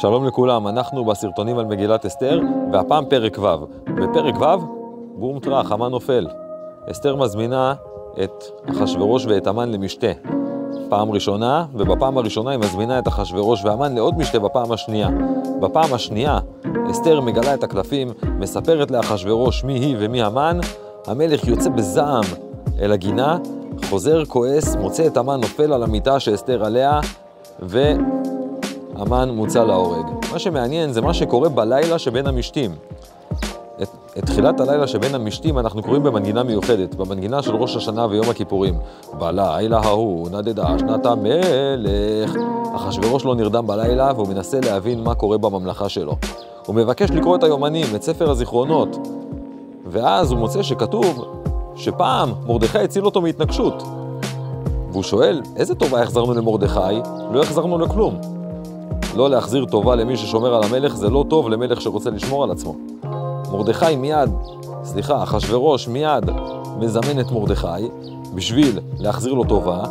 שלום לכולם, אנחנו בסרטונים על מגילת אסתר, והפעם פרק ו'. בפרק ו', בום טרח, המן נופל. אסתר מזמינה את אחשוורוש ואת המן למשתה. פעם ראשונה, ובפעם הראשונה היא מזמינה את אחשוורוש והמן לעוד משתה בפעם השנייה. בפעם השנייה, אסתר מגלה את הקלפים, מספרת לאחשוורוש מי היא ומי המן, המלך יוצא בזעם אל הגינה, חוזר כועס, מוצא את המן נופל על המיטה שאסתר עליה, המן מוצא להורג. מה שמעניין זה מה שקורה בלילה שבין המשתים. את תחילת הלילה שבין המשתים אנחנו קוראים במנגינה מיוחדת, במנגינה של ראש השנה ויום הכיפורים. בלילה ההוא נדדה שנת המלך. אחשוורוש לא נרדם בלילה והוא מנסה להבין מה קורה בממלכה שלו. הוא מבקש לקרוא את היומנים, את ספר הזיכרונות. ואז הוא מוצא שכתוב שפעם מרדכי הציל אותו מהתנגשות. והוא שואל, איזה טובה החזרנו למרדכי? לא החזרנו לכלום. לא להחזיר טובה למי ששומר על המלך זה לא טוב למלך שרוצה לשמור על עצמו. אחשוורוש מיד מזמן את מרדכי בשביל להחזיר לו טובה,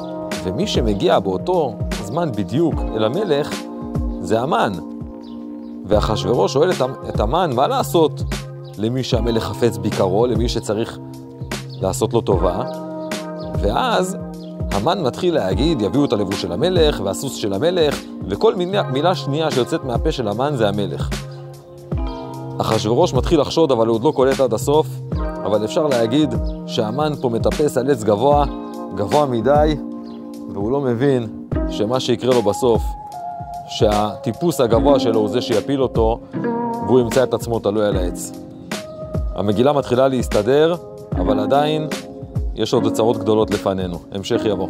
ומי שמגיע באותו זמן בדיוק אל המלך זה המן. ואחשוורוש שואל את המן מה לעשות למי שהמלך חפץ ביקרו, למי שצריך לעשות לו טובה, ואז המן מתחיל להגיד, יביאו את הלבוש של המלך והסוס של המלך, וכל מילה שנייה שיוצאת מהפה של המן זה המלך. אחשוורוש מתחיל לחשוד, אבל הוא עוד לא קולט עד הסוף, אבל אפשר להגיד שהמן פה מטפס על עץ גבוה, גבוה מדי, והוא לא מבין שמה שיקרה לו בסוף, שהטיפוס הגבוה שלו הוא זה שיפיל אותו, והוא ימצא את עצמו תלוי על העץ. המגילה מתחילה להסתדר, אבל עדיין יש עוד צרות גדולות לפנינו. המשך יבוא.